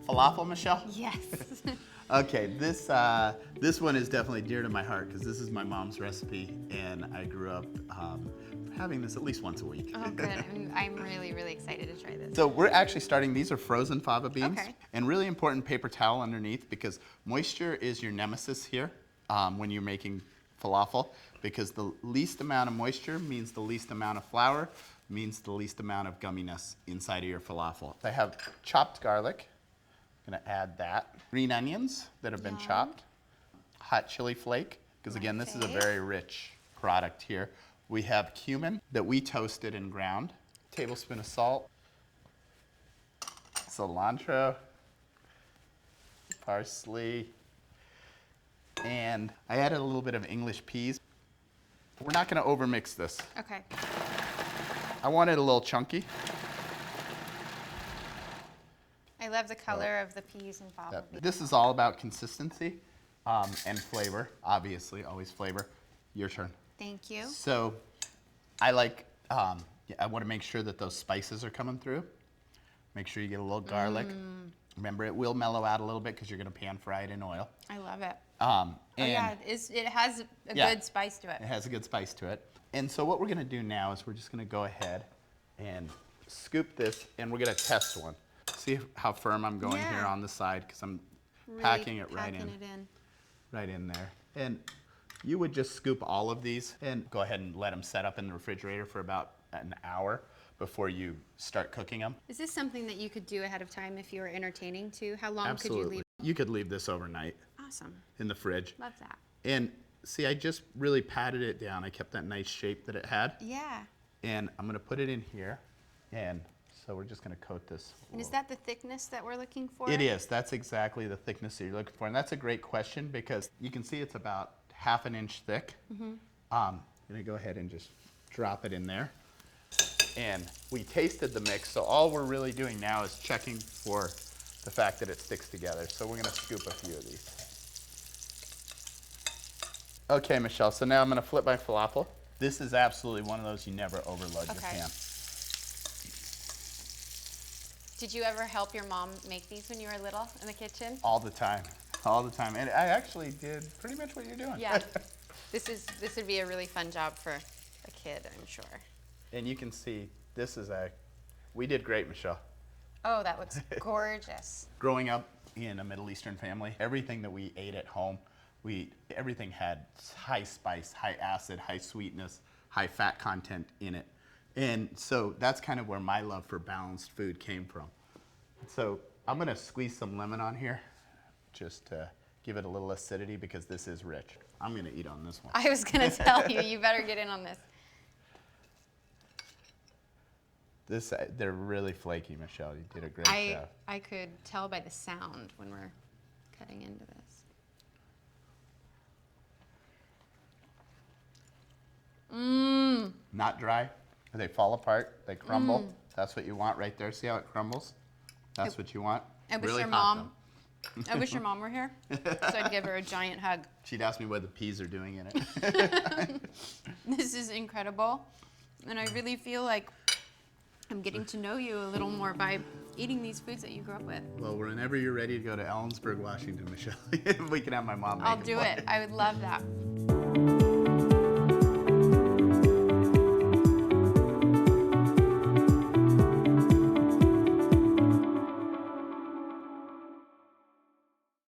falafel, Michelle? Yes. Okay, this one is definitely dear to my heart because this is my mom's recipe, and I grew up having this at least once a week. Oh, good. I'm really, really excited to try this. So we're actually starting, these are frozen fava beans. Okay. And really important paper towel underneath because moisture is your nemesis here when you're making falafel, because the least amount of moisture means the least amount of flour, means the least amount of gumminess inside of your falafel. I have chopped garlic. I'm gonna add that. Green onions that have been chopped. Hot chili flake, because again, this is a very rich product here. We have cumin that we toasted and ground. Tablespoon of salt. Cilantro. Parsley. And I added a little bit of English peas. We're not gonna overmix this. Okay. I want it a little chunky. I love the color of the peas and fava beans. This is all about consistency and flavor, obviously, always flavor. Your turn. Thank you. So I like, I want to make sure that those spices are coming through. Make sure you get a little garlic. Remember, it will mellow out a little bit because you're going to pan fry it in oil. I love it. And it has a good spice to it. It has a good spice to it. And so what we're going to do now is we're just going to go ahead and scoop this, and we're going to test one. See how firm I'm going here on the side, because I'm Really packing it right packing in. it in. Right in there. And you would just scoop all of these and go ahead and let them set up in the refrigerator for about an hour before you start cooking them. Is this something that you could do ahead of time if you were entertaining too? How long Absolutely. could you leave? You could leave this overnight Awesome. in the fridge. Love that. And see, I just really patted it down. I kept that nice shape that it had. Yeah. And I'm gonna put it in here. And so we're just gonna coat this. And is that the thickness that we're looking for? It is. That's exactly the thickness that you're looking for. And that's a great question because you can see it's about ½ an inch thick. I'm gonna go ahead and just drop it in there. And we tasted the mix, so all we're really doing now is checking for the fact that it sticks together. So we're gonna scoop a few of these. Okay, Michelle, so now I'm gonna flip my falafel. This is absolutely one of those you never overload your pan. Did you ever help your mom make these when you were little in the kitchen? All the time, all the time. And I actually did pretty much what you're doing. Yeah. This would be a really fun job for a kid, I'm sure. And you can see, we did great, Michelle. Oh, that looks gorgeous. Growing up in a Middle Eastern family, everything that we ate at home, everything had high spice, high acid, high sweetness, high fat content in it. And so that's kind of where my love for balanced food came from. So I'm gonna squeeze some lemon on here just to give it a little acidity because this is rich. I'm gonna eat on this one. I was gonna tell you, you better get in on this. They're really flaky, Michelle. You did a great job. I could tell by the sound when we're cutting into this. Mmm. Not dry. They fall apart. They crumble. That's what you want right there. See how it crumbles? That's what you want. I wish really your hot, mom. I wish your mom were here, so I'd give her a giant hug. She'd ask me what the peas are doing in it. This is incredible, and I really feel like I'm getting to know you a little more by eating these foods that you grew up with. Well, whenever you're ready to go to Ellensburg, Washington, Michelle, we can have my mom make I'll do it. I would love that.